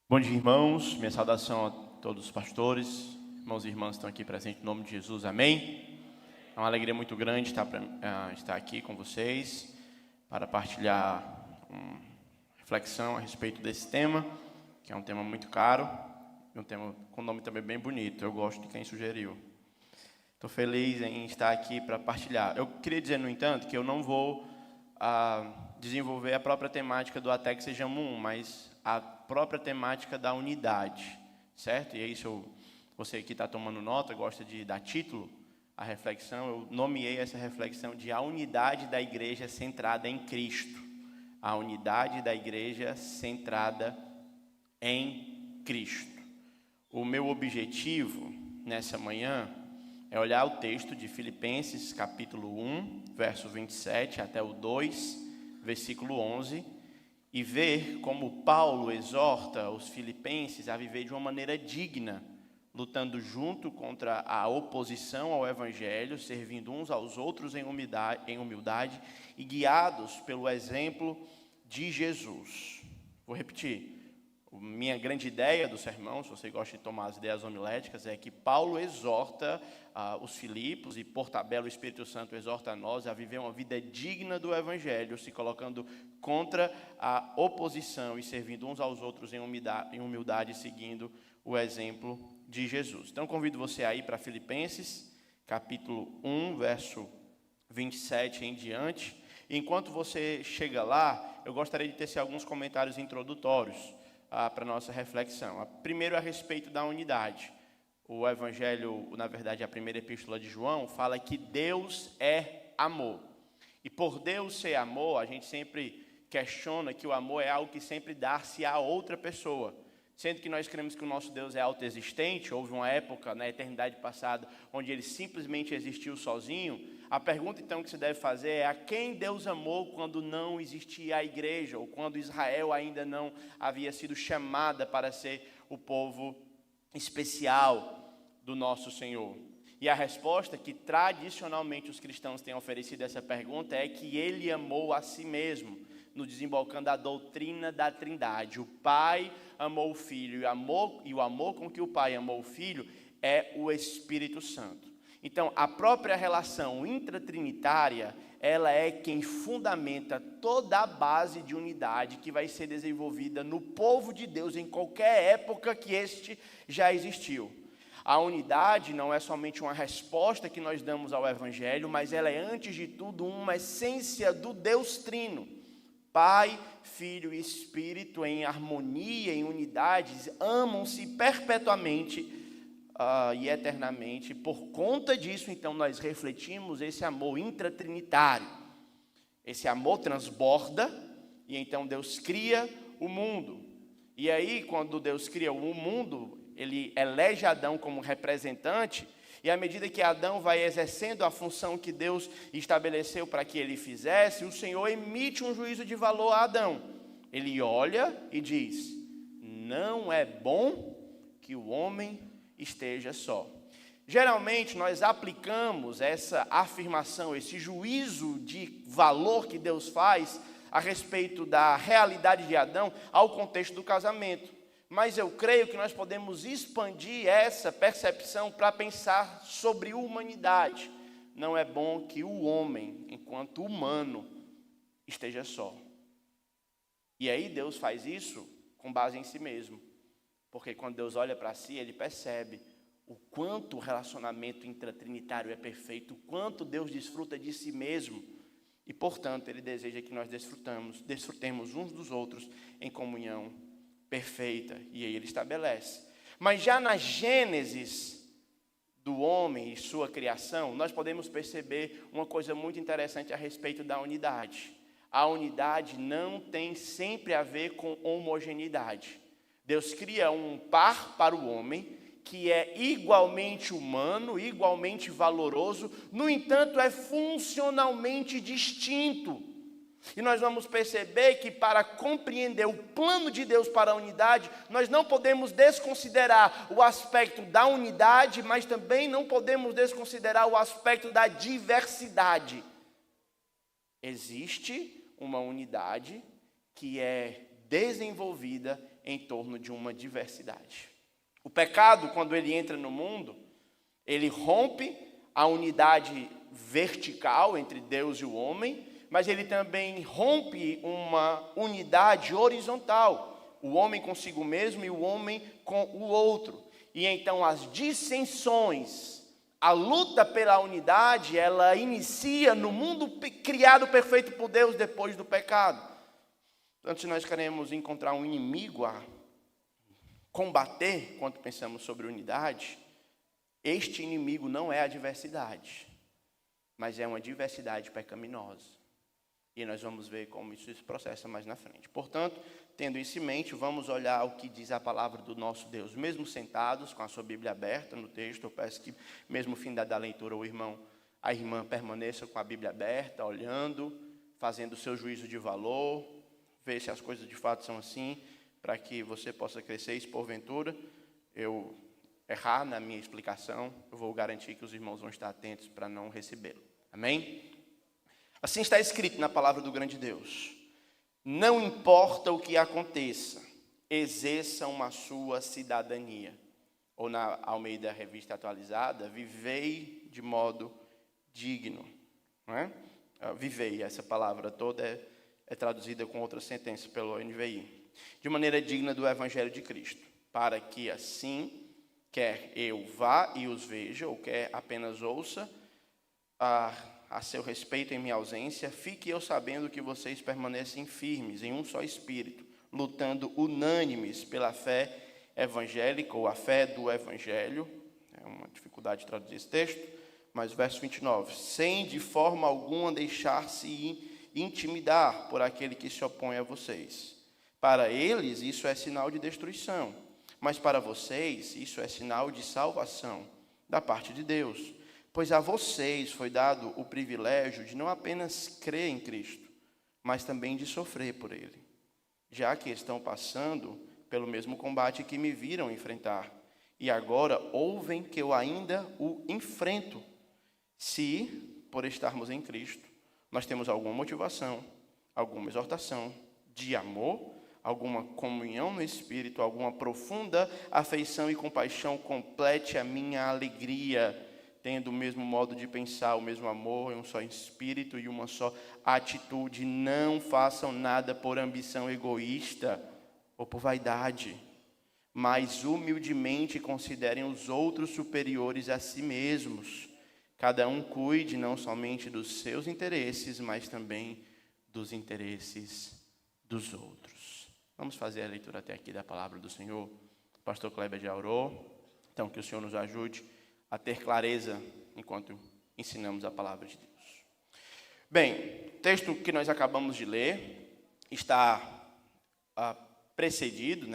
Bom dia, irmãos. Minha saudação a todos os pastores, irmãos e irmãs que estão aqui presentes, em nome de Jesus, amém? É uma alegria muito grande estar aqui com vocês para partilhar uma reflexão a respeito desse tema, que é um tema muito caro, e um tema com nome também bem bonito. Eu gosto de quem sugeriu. Estou feliz em estar aqui para partilhar. Eu queria dizer, no entanto, que eu não vou desenvolver a própria temática do Até que Sejamos Um, mas a própria temática da unidade, certo? E é isso, você que está tomando nota, gosta de dar título à reflexão, eu nomeei essa reflexão de a unidade da igreja centrada em Cristo. A unidade da igreja centrada em Cristo. O meu objetivo nessa manhã é olhar o texto de Filipenses, capítulo 1, verso 27 até o 2, versículo 11, e ver como Paulo exorta os filipenses a viver de uma maneira digna, lutando junto contra a oposição ao Evangelho, servindo uns aos outros em humildade e guiados pelo exemplo de Jesus. Vou repetir. Minha grande ideia do sermão, se você gosta de tomar as ideias homiléticas, é que Paulo exorta os Filipos, e por tabela o Espírito Santo exorta a nós a viver uma vida digna do Evangelho, se colocando contra a oposição e servindo uns aos outros em humildade, seguindo o exemplo de Jesus. Então convido você aí para Filipenses, capítulo 1, verso 27 em diante. E enquanto você chega lá, eu gostaria de tecer alguns comentários introdutórios para a nossa reflexão. Primeiro, a respeito da unidade. O Evangelho, na verdade, a primeira epístola de João, fala que Deus é amor. E por Deus ser amor, a gente sempre questiona que o amor é algo que sempre dá-se a outra pessoa. Sendo que nós cremos que o nosso Deus é autoexistente, houve uma época na eternidade passada onde ele simplesmente existiu sozinho. A pergunta então que se deve fazer é: a quem Deus amou quando não existia a igreja, ou quando Israel ainda não havia sido chamada para ser o povo especial do nosso Senhor? E a resposta que tradicionalmente os cristãos têm oferecido a essa pergunta é que ele amou a si mesmo, no desembocando a doutrina da Trindade. O Pai amou o Filho, e o amor com que o Pai amou o Filho é o Espírito Santo. Então, a própria relação intratrinitária, ela é quem fundamenta toda a base de unidade que vai ser desenvolvida no povo de Deus em qualquer época que este já existiu. A unidade não é somente uma resposta que nós damos ao Evangelho, mas ela é, antes de tudo, uma essência do Deus Trino. Pai, Filho e Espírito, em harmonia, em unidade, amam-se perpetuamente e eternamente. Por conta disso, então, nós refletimos esse amor intratrinitário. Esse amor transborda, e então Deus cria o mundo. E aí, quando Deus cria o mundo, ele elege Adão como representante, e à medida que Adão vai exercendo a função que Deus estabeleceu para que ele fizesse, o Senhor emite um juízo de valor a Adão. Ele olha e diz: não é bom que o homem esteja só. Geralmente nós aplicamos essa afirmação, esse juízo de valor que Deus faz a respeito da realidade de Adão ao contexto do casamento. Mas eu creio que nós podemos expandir essa percepção para pensar sobre humanidade. Não é bom que o homem, enquanto humano, esteja só. E aí Deus faz isso com base em si mesmo. Porque quando Deus olha para si, ele percebe o quanto o relacionamento intratrinitário é perfeito, o quanto Deus desfruta de si mesmo. E, portanto, ele deseja que nós desfrutemos uns dos outros em comunhão perfeita, e aí ele estabelece. Mas já na Gênesis do homem e sua criação, nós podemos perceber uma coisa muito interessante a respeito da unidade. A unidade não tem sempre a ver com homogeneidade. Deus cria um par para o homem, que é igualmente humano, igualmente valoroso, no entanto é funcionalmente distinto. E nós vamos perceber que para compreender o plano de Deus para a unidade, nós não podemos desconsiderar o aspecto da unidade, mas também não podemos desconsiderar o aspecto da diversidade. Existe uma unidade que é desenvolvida em torno de uma diversidade. O pecado, quando ele entra no mundo, ele rompe a unidade vertical entre Deus e o homem, mas ele também rompe uma unidade horizontal, o homem consigo mesmo e o homem com o outro. E então as dissensões, a luta pela unidade, ela inicia no mundo criado perfeito por Deus depois do pecado. Portanto, se nós queremos encontrar um inimigo a combater quando pensamos sobre unidade, este inimigo não é a diversidade, mas é uma diversidade pecaminosa. E nós vamos ver como isso se processa mais na frente. Portanto, tendo isso em mente, vamos olhar o que diz a palavra do nosso Deus. Mesmo sentados, com a sua Bíblia aberta no texto, eu peço que, mesmo no fim da leitura, a irmã permaneça com a Bíblia aberta, olhando, fazendo o seu juízo de valor, ver se as coisas de fato são assim, para que você possa crescer. E se porventura eu errar na minha explicação, eu vou garantir que os irmãos vão estar atentos para não recebê-lo. Amém? Assim está escrito na palavra do grande Deus: não importa o que aconteça, exerçam a sua cidadania. Ou na Almeida Revista Atualizada, vivei de modo digno. Não é? Vivei, essa palavra toda é traduzida com outra sentença pelo NVI. De maneira digna do Evangelho de Cristo, para que assim, quer eu vá e os veja, ou quer apenas ouça a seu respeito em minha ausência, fique eu sabendo que vocês permanecem firmes em um só espírito, lutando unânimes pela fé evangélica, ou a fé do Evangelho. É uma dificuldade de traduzir esse texto, mas verso 29, sem de forma alguma deixar-se intimidar por aquele que se opõe a vocês. Para eles isso é sinal de destruição, mas para vocês isso é sinal de salvação da parte de Deus. Pois a vocês foi dado o privilégio de não apenas crer em Cristo, mas também de sofrer por Ele, já que estão passando pelo mesmo combate que me viram enfrentar, e agora ouvem que eu ainda o enfrento. Se, por estarmos em Cristo, nós temos alguma motivação, alguma exortação de amor, alguma comunhão no Espírito, alguma profunda afeição e compaixão, complete a minha alegria, tendo o mesmo modo de pensar, o mesmo amor, um só espírito e uma só atitude. Não façam nada por ambição egoísta ou por vaidade, mas humildemente considerem os outros superiores a si mesmos. Cada um cuide não somente dos seus interesses, mas também dos interesses dos outros. Vamos fazer a leitura até aqui da palavra do Senhor. O pastor Kleber já orou, então que o Senhor nos ajude a ter clareza enquanto ensinamos a palavra de Deus. Bem, o texto que nós acabamos de ler está precedido,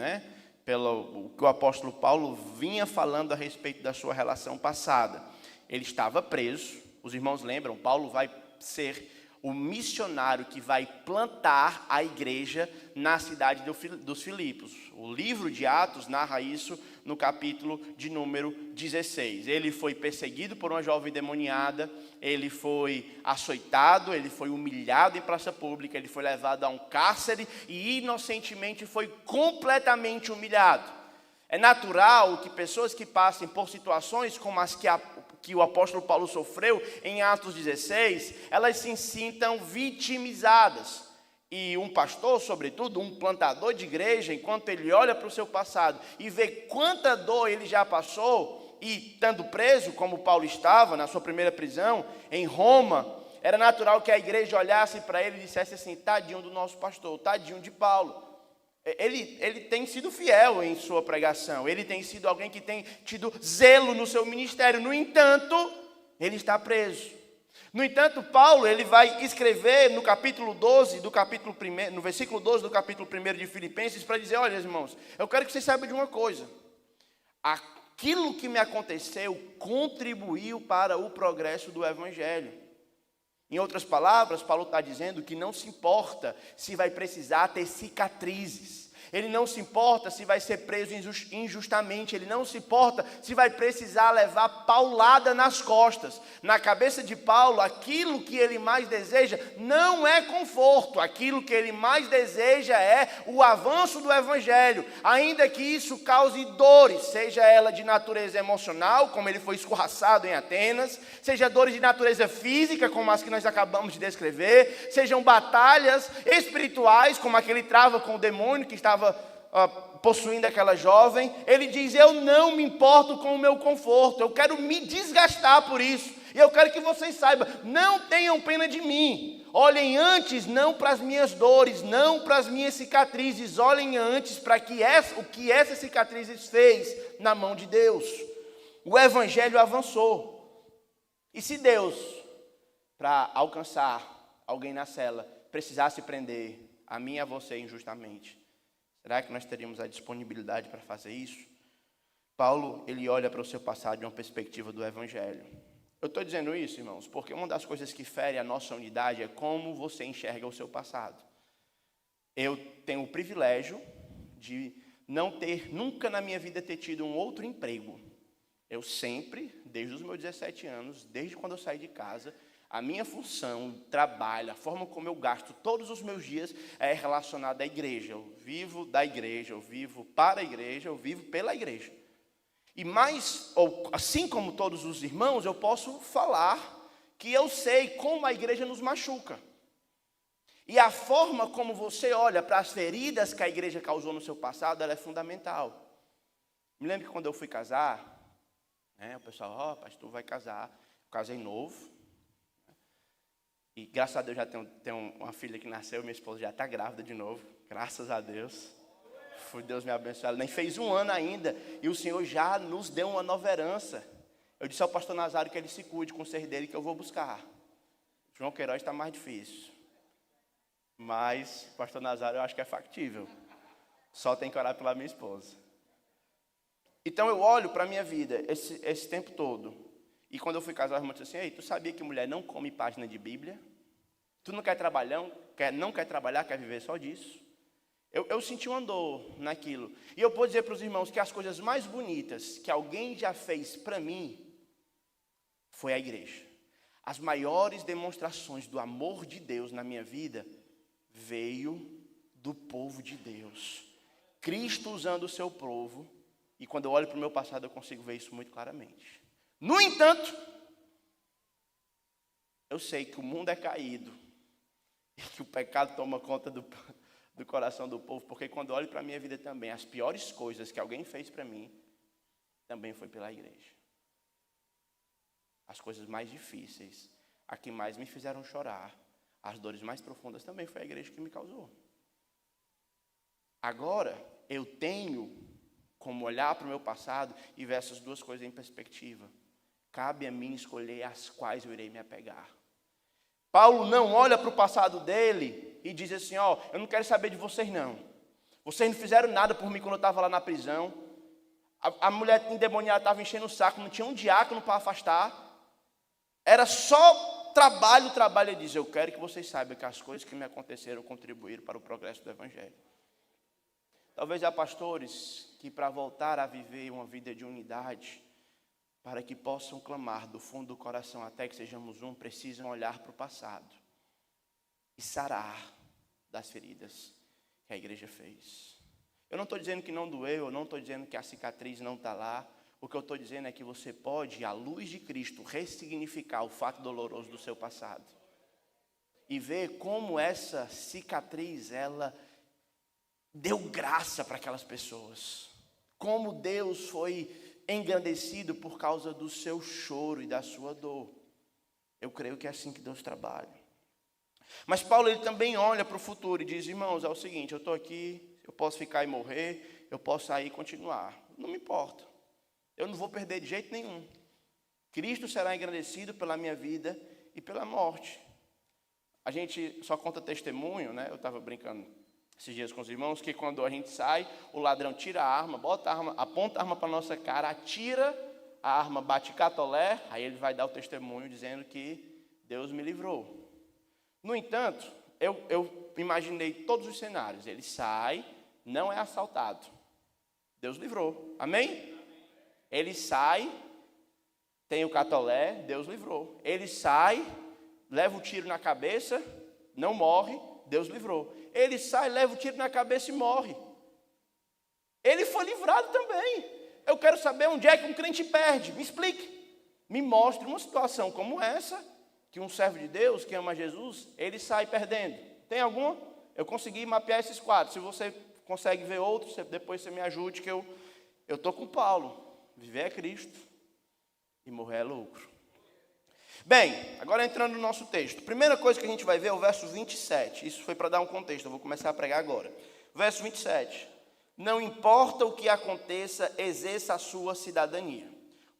pelo que o apóstolo Paulo vinha falando a respeito da sua relação passada. Ele estava preso, os irmãos lembram, Paulo vai ser o missionário que vai plantar a igreja na cidade dos Filipos. O livro de Atos narra isso no capítulo de número 16. Ele foi perseguido por uma jovem demoniada, ele foi açoitado, ele foi humilhado em praça pública, ele foi levado a um cárcere e inocentemente foi completamente humilhado. É natural que pessoas que passem por situações como as que o apóstolo Paulo sofreu em Atos 16, elas se sintam vitimizadas. E um pastor, sobretudo, um plantador de igreja, enquanto ele olha para o seu passado e vê quanta dor ele já passou, e estando preso, como Paulo estava, na sua primeira prisão, em Roma, era natural que a igreja olhasse para ele e dissesse assim: tadinho do nosso pastor, tadinho de Paulo. Ele tem sido fiel em sua pregação, ele tem sido alguém que tem tido zelo no seu ministério, no entanto, ele está preso. No entanto, Paulo, ele vai escrever no capítulo 12, no versículo 12 do capítulo 1 de Filipenses, para dizer: olha, irmãos, eu quero que vocês saibam de uma coisa, aquilo que me aconteceu contribuiu para o progresso do Evangelho. Em outras palavras, Paulo está dizendo que não se importa se vai precisar ter cicatrizes. Ele não se importa se vai ser preso injustamente. Ele não se importa se vai precisar levar paulada nas costas. Na cabeça de Paulo, aquilo que ele mais deseja não é conforto. Aquilo que ele mais deseja é o avanço do evangelho. Ainda que isso cause dores, seja ela de natureza emocional, como ele foi escorraçado em Atenas, seja dores de natureza física, como as que nós acabamos de descrever, sejam batalhas espirituais, como a que ele trava com o demônio que estava possuindo aquela jovem. Ele diz: eu não me importo com o meu conforto, eu quero me desgastar por isso. E eu quero que vocês saibam, não tenham pena de mim. Olhem antes não para as minhas dores, não para as minhas cicatrizes. Olhem antes para o que essas cicatrizes fez na mão de Deus. O evangelho avançou. E se Deus, para alcançar alguém na cela, precisasse prender a mim e a você injustamente, será que nós teríamos a disponibilidade para fazer isso? Paulo, ele olha para o seu passado de uma perspectiva do evangelho. Eu estou dizendo isso, irmãos, porque uma das coisas que fere a nossa unidade é como você enxerga o seu passado. Eu tenho o privilégio de não ter, nunca na minha vida, ter tido um outro emprego. Eu sempre, desde os meus 17 anos, desde quando eu saí de casa, a minha função, o trabalho, a forma como eu gasto todos os meus dias é relacionada à igreja. Eu vivo da igreja, eu vivo para a igreja, eu vivo pela igreja. E assim como todos os irmãos, eu posso falar que eu sei como a igreja nos machuca. E a forma como você olha para as feridas que a igreja causou no seu passado, ela é fundamental. Me lembro que quando eu fui casar, o pessoal, pastor, vai casar. Eu casei novo. E graças a Deus já tenho uma filha que nasceu, minha esposa já está grávida de novo. Graças a Deus. Foi Deus me abençoar. Ela nem fez 1 ano ainda. E o Senhor já nos deu uma nova herança. Eu disse ao pastor Nazário que ele se cuide com o ser dele, que eu vou buscar. João Queiroz está mais difícil. Mas o pastor Nazário eu acho que é factível. Só tem que orar pela minha esposa. Então eu olho para a minha vida esse tempo todo. E quando eu fui casar, a irmã disse assim: ei, tu sabia que mulher não come página de Bíblia? Tu não quer trabalhar, quer viver só disso? Eu senti uma dor naquilo. E eu vou dizer para os irmãos que as coisas mais bonitas que alguém já fez para mim foi a igreja. As maiores demonstrações do amor de Deus na minha vida veio do povo de Deus. Cristo usando o seu povo. E quando eu olho para o meu passado, eu consigo ver isso muito claramente. No entanto, eu sei que o mundo é caído e que o pecado toma conta do coração do povo, porque quando eu olho para a minha vida também, as piores coisas que alguém fez para mim, também foi pela igreja. As coisas mais difíceis, a que mais me fizeram chorar, as dores mais profundas, também foi a igreja que me causou. Agora, eu tenho como olhar para o meu passado e ver essas duas coisas em perspectiva. Cabe a mim escolher as quais eu irei me apegar. Paulo não olha para o passado dele e diz assim: eu não quero saber de vocês não. Vocês não fizeram nada por mim quando eu estava lá na prisão. A mulher endemoniada estava enchendo o saco, não tinha um diácono para afastar. Era só trabalho. Ele diz: eu quero que vocês saibam que as coisas que me aconteceram contribuíram para o progresso do evangelho. Talvez há pastores que, para voltar a viver uma vida de unidade, para que possam clamar do fundo do coração até que sejamos um, precisam olhar para o passado e sarar das feridas que a igreja fez. Eu não estou dizendo que não doeu, eu não estou dizendo que a cicatriz não está lá. O que eu estou dizendo é que você pode, à luz de Cristo, ressignificar o fato doloroso do seu passado e ver como essa cicatriz, ela deu graça para aquelas pessoas. Como Deus foi engrandecido por causa do seu choro e da sua dor. Eu creio que é assim que Deus trabalha. Mas Paulo, ele também olha para o futuro e diz: irmãos, é o seguinte, eu estou aqui, eu posso ficar e morrer, eu posso sair e continuar. Não me importa. Eu não vou perder de jeito nenhum. Cristo será engrandecido pela minha vida e pela morte. A gente só conta testemunho, né? Eu estava brincando esses dias com os irmãos, que quando a gente sai, o ladrão tira a arma, bota a arma, aponta a arma para a nossa cara, atira, a arma bate catolé, aí ele vai dar o testemunho dizendo que Deus me livrou. No entanto, eu imaginei todos os cenários. Ele sai, não é assaltado. Deus livrou. Amém? Ele sai, tem o catolé, Deus livrou. Ele sai, leva o tiro na cabeça, não morre, Deus livrou. Ele sai, leva o tiro na cabeça e morre. Ele foi livrado também. Eu quero saber onde é que um crente perde. Me explique. Me mostre uma situação como essa, que um servo de Deus que ama Jesus, ele sai perdendo. Tem alguma? Eu consegui mapear esses quatro. Se você consegue ver outros, depois você me ajude, que eu estou com Paulo. Viver é Cristo e morrer é lucro. Bem, agora entrando no nosso texto. Primeira coisa que a gente vai ver é o verso 27. Isso foi para dar um contexto, eu vou começar a pregar agora. Verso 27. Não importa o que aconteça, exerça a sua cidadania.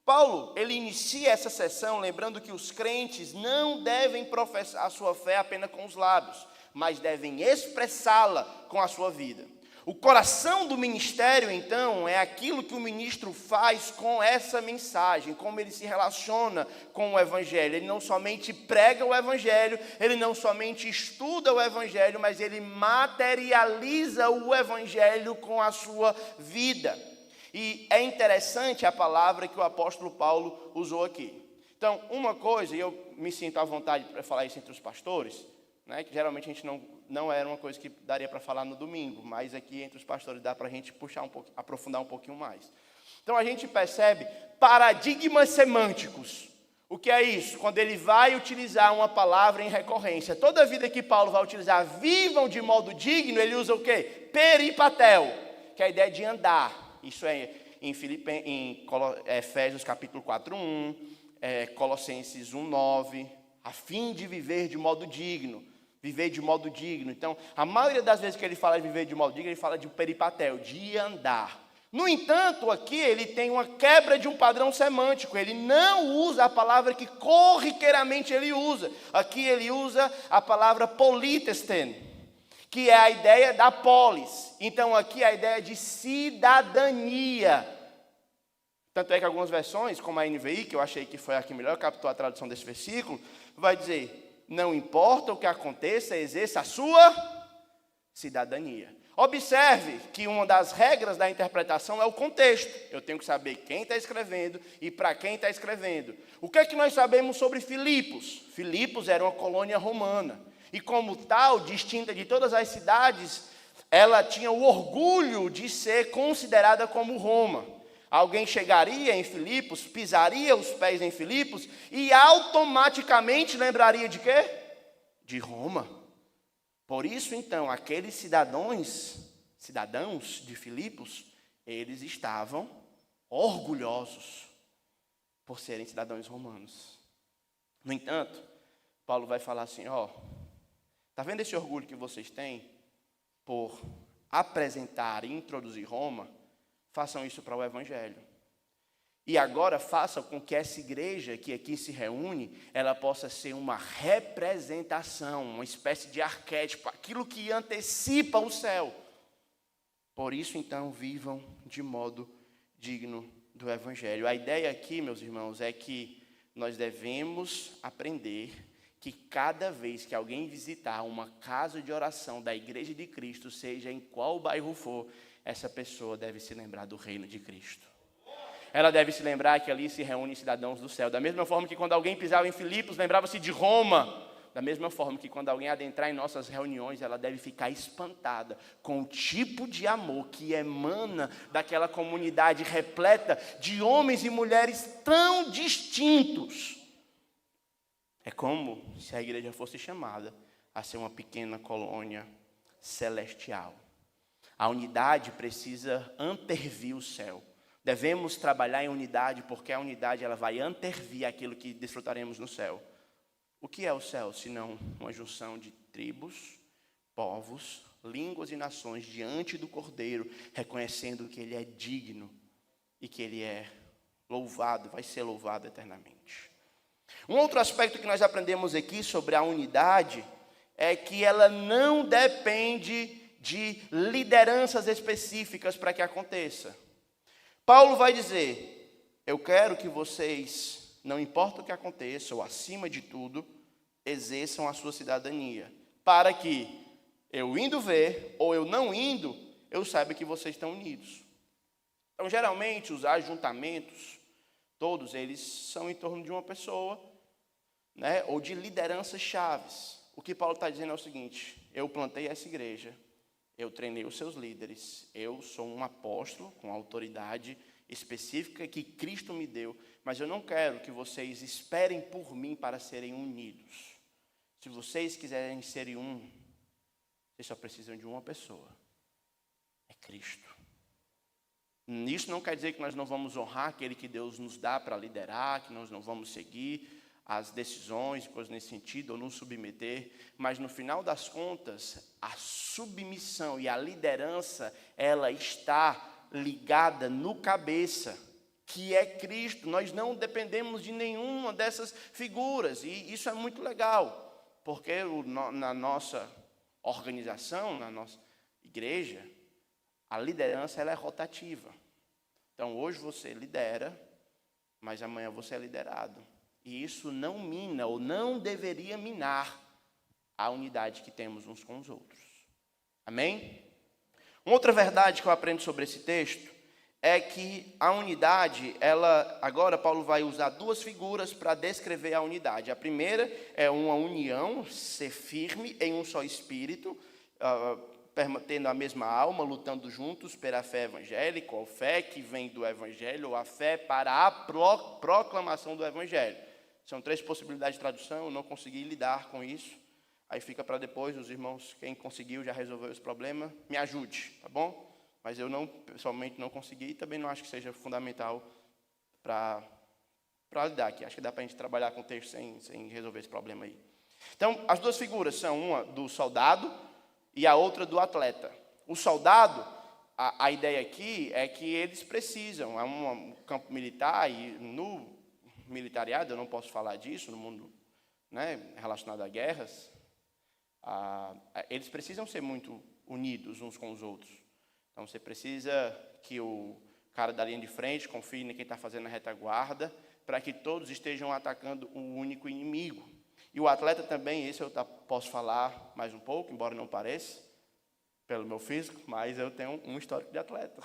Paulo, ele inicia essa sessão lembrando que os crentes não devem professar a sua fé apenas com os lábios, mas devem expressá-la com a sua vida. O coração do ministério, então, é aquilo que o ministro faz com essa mensagem, como ele se relaciona com o evangelho. Ele não somente prega o evangelho, ele não somente estuda o evangelho, mas ele materializa o evangelho com a sua vida. E é interessante a palavra que o apóstolo Paulo usou aqui. Então, uma coisa, e eu me sinto à vontade para falar isso entre os pastores, né, que geralmente a gente não era uma coisa que daria para falar no domingo, mas aqui entre os pastores dá para a gente puxar aprofundar um pouquinho mais. Então a gente percebe paradigmas semânticos. O que é isso? Quando ele vai utilizar uma palavra em recorrência. Toda vida que Paulo vai utilizar, vivam de modo digno, ele usa o quê? Peripatel, que é a ideia de andar. Isso é em Efésios capítulo 4:1, Colossenses 1:9, a fim de viver de modo digno. Viver de modo digno. Então, a maioria das vezes que ele fala de viver de modo digno, ele fala de peripatel, de andar. No entanto, aqui ele tem uma quebra de um padrão semântico. Ele não usa a palavra que corriqueiramente ele usa. Aqui ele usa a palavra politesten, que é a ideia da polis. Então, aqui é a ideia de cidadania. Tanto é que algumas versões, como a NVI, que eu achei que foi a que melhor captou a tradução desse versículo, vai dizer: não importa o que aconteça, exerça a sua cidadania. Observe que uma das regras da interpretação é o contexto. Eu tenho que saber quem está escrevendo e para quem está escrevendo. O que é que nós sabemos sobre Filipos? Filipos era uma colônia romana. E como tal, distinta de todas as cidades, ela tinha o orgulho de ser considerada como Roma. Alguém chegaria em Filipos, pisaria os pés em Filipos e automaticamente lembraria de quê? De Roma. Por isso, então, aqueles cidadãos de Filipos, eles estavam orgulhosos por serem cidadãos romanos. No entanto, Paulo vai falar assim, está vendo esse orgulho que vocês têm por apresentar e introduzir Roma? Façam isso para o evangelho. E agora façam com que essa igreja que aqui se reúne, ela possa ser uma representação, uma espécie de arquétipo, aquilo que antecipa o céu. Por isso, então, vivam de modo digno do evangelho. A ideia aqui, meus irmãos, é que nós devemos aprender que cada vez que alguém visitar uma casa de oração da Igreja de Cristo, seja em qual bairro for, essa pessoa deve se lembrar do reino de Cristo. Ela deve se lembrar que ali se reúnem cidadãos do céu. Da mesma forma que quando alguém pisava em Filipos, lembrava-se de Roma. Da mesma forma que quando alguém adentrar em nossas reuniões, ela deve ficar espantada com o tipo de amor que emana daquela comunidade repleta de homens e mulheres tão distintos. É como se a igreja fosse chamada a ser uma pequena colônia celestial. A unidade precisa antervir o céu. Devemos trabalhar em unidade, porque a unidade ela vai antervir aquilo que desfrutaremos no céu. O que é o céu, senão uma junção de tribos, povos, línguas e nações diante do Cordeiro, reconhecendo que Ele é digno e que Ele é louvado, vai ser louvado eternamente. Um outro aspecto que nós aprendemos aqui sobre a unidade é que ela não depende de lideranças específicas para que aconteça. Paulo vai dizer, eu quero que vocês, não importa o que aconteça, ou acima de tudo, exerçam a sua cidadania, para que eu indo ver, ou eu não indo, eu saiba que vocês estão unidos. Então, geralmente, os ajuntamentos, todos eles são em torno de uma pessoa, né, ou de lideranças chaves. O que Paulo está dizendo é o seguinte: eu plantei essa igreja, eu treinei os seus líderes, eu sou um apóstolo com autoridade específica que Cristo me deu, mas eu não quero que vocês esperem por mim para serem unidos. Se vocês quiserem serem um, vocês só precisam de uma pessoa, é Cristo. Isso não quer dizer que nós não vamos honrar aquele que Deus nos dá para liderar, que nós não vamos seguir as decisões, coisas nesse sentido, ou nos submeter, mas no final das contas, a submissão e a liderança, ela está ligada no cabeça, que é Cristo. Nós não dependemos de nenhuma dessas figuras, e isso é muito legal, porque na nossa organização, na nossa igreja, a liderança ela é rotativa. Então, hoje você lidera, mas amanhã você é liderado. E isso não mina, ou não deveria minar, a unidade que temos uns com os outros. Amém? Uma outra verdade que eu aprendo sobre esse texto é que a unidade, agora Paulo vai usar duas figuras para descrever a unidade. A primeira é uma união, ser firme em um só espírito, tendo a mesma alma, lutando juntos pela fé evangélica, ou fé que vem do evangelho, ou a fé para a proclamação do evangelho. São 3 possibilidades de tradução, eu não consegui lidar com isso. Aí fica para depois, os irmãos, quem conseguiu, já resolveu esse problema, me ajude, tá bom? Mas eu pessoalmente não consegui e também não acho que seja fundamental para lidar aqui. Acho que dá para a gente trabalhar com o texto sem resolver esse problema aí. Então, as duas figuras são uma do soldado e a outra do atleta. O soldado, a ideia aqui é que eles precisam, é um campo militar, e no militariado, eu não posso falar disso, no mundo, né, relacionado a guerras, eles precisam ser muito unidos uns com os outros. Então, você precisa que o cara da linha de frente confie em quem está fazendo a retaguarda, para que todos estejam atacando um único inimigo. E o atleta também, esse eu posso falar mais um pouco, embora não pareça, pelo meu físico, mas eu tenho um histórico de atleta.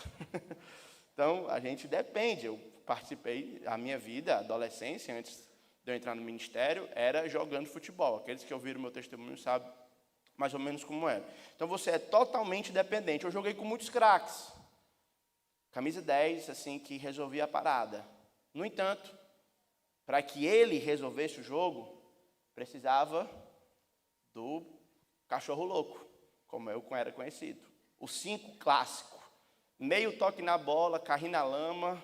Então, a gente depende. Eu participei, a minha vida, a adolescência, antes de eu entrar no ministério, era jogando futebol. Aqueles que ouviram meu testemunho sabem mais ou menos como era. Então, você é totalmente dependente. Eu joguei com muitos craques. Camisa 10, assim, que resolvia a parada. No entanto, para que ele resolvesse o jogo, precisava do cachorro louco, como eu era conhecido. O 5 clássico. Meio toque na bola, carrinho na lama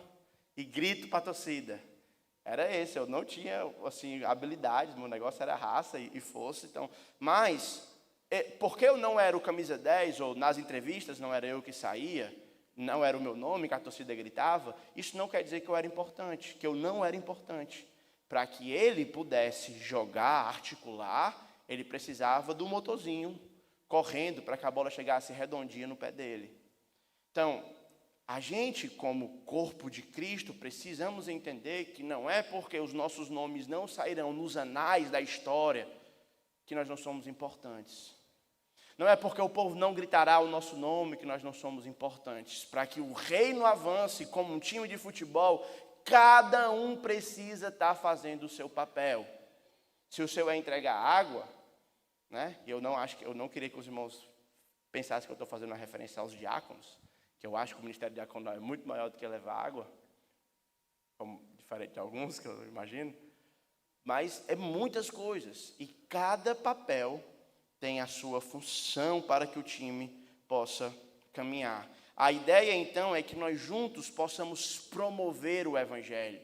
e grito para a torcida. Era esse, eu não tinha assim, habilidades, meu negócio era raça e força. Então, mas, porque eu não era o camisa 10, ou nas entrevistas não era eu que saía, não era o meu nome que a torcida gritava, isso não quer dizer que eu era importante, que eu não era importante. Para que ele pudesse jogar, articular, ele precisava do motorzinho correndo para que a bola chegasse redondinha no pé dele. Então, a gente, como corpo de Cristo, precisamos entender que não é porque os nossos nomes não sairão nos anais da história que nós não somos importantes. Não é porque o povo não gritará o nosso nome que nós não somos importantes. Para que o reino avance como um time de futebol, cada um precisa estar fazendo o seu papel. Se o seu é entregar água, né? Eu não queria que os irmãos pensassem que eu estou fazendo uma referência aos diáconos, que eu acho que o ministério diaconal é muito maior do que levar água, como diferente de alguns que eu imagino, mas é muitas coisas, e cada papel tem a sua função para que o time possa caminhar. A ideia, então, é que nós juntos possamos promover o Evangelho,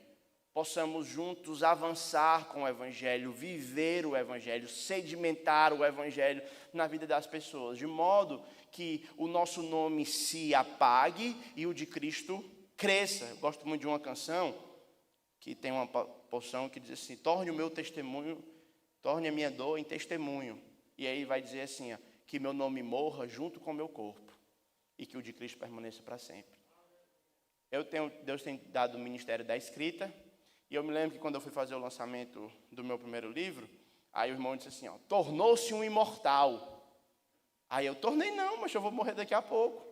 possamos juntos avançar com o Evangelho, viver o Evangelho, sedimentar o Evangelho na vida das pessoas, de modo que o nosso nome se apague e o de Cristo cresça. Eu gosto muito de uma canção que tem uma porção que diz assim: torne o meu testemunho, torne a minha dor em testemunho. E aí vai dizer assim, ó, que meu nome morra junto com o meu corpo e que o de Cristo permaneça para sempre. Deus tem dado o ministério da escrita, e eu me lembro que quando eu fui fazer o lançamento do meu primeiro livro, aí o irmão disse assim, ó, tornou-se um imortal. Aí eu tornei não, mas eu vou morrer daqui a pouco.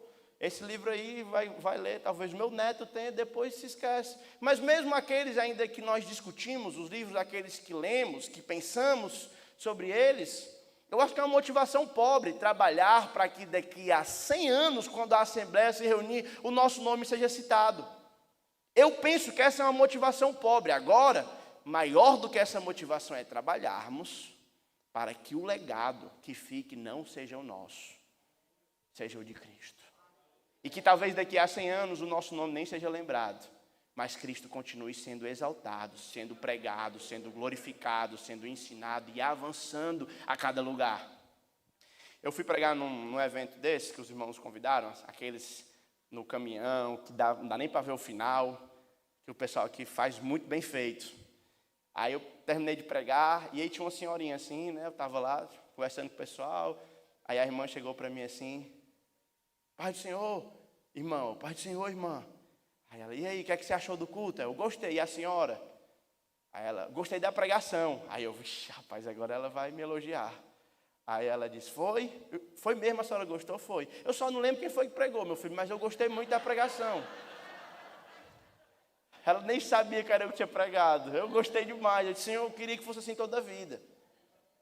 Esse livro aí vai ler, talvez meu neto tenha, depois se esquece. Mas mesmo aqueles ainda que nós discutimos, os livros aqueles que lemos, que pensamos sobre eles, eu acho que é uma motivação pobre trabalhar para que daqui a 100 anos, quando a Assembleia se reunir, o nosso nome seja citado. Eu penso que essa é uma motivação pobre. Agora, maior do que essa motivação é trabalharmos para que o legado que fique não seja o nosso, seja o de Cristo. E que talvez daqui a 100 anos o nosso nome nem seja lembrado, mas Cristo continue sendo exaltado, sendo pregado, sendo glorificado, sendo ensinado e avançando a cada lugar. Eu fui pregar num evento desse que os irmãos convidaram, aqueles no caminhão, que não dá nem para ver o final, que o pessoal aqui faz muito bem feito. Aí eu terminei de pregar, e aí tinha uma senhorinha assim, né? Eu estava lá, conversando com o pessoal, aí a irmã chegou para mim assim: Pai do Senhor, irmão, Pai do Senhor, irmã. Aí ela: e aí, o que é que você achou do culto? Eu: gostei. E a senhora? Aí ela: gostei da pregação. Aí eu: vixe, rapaz, agora ela vai me elogiar. Aí ela disse: foi? Foi mesmo, a senhora gostou? Foi. Eu só não lembro quem foi que pregou, meu filho, mas eu gostei muito da pregação. Ela nem sabia que era eu que tinha pregado. Eu gostei demais. Eu disse: Senhor, eu queria que fosse assim toda a vida.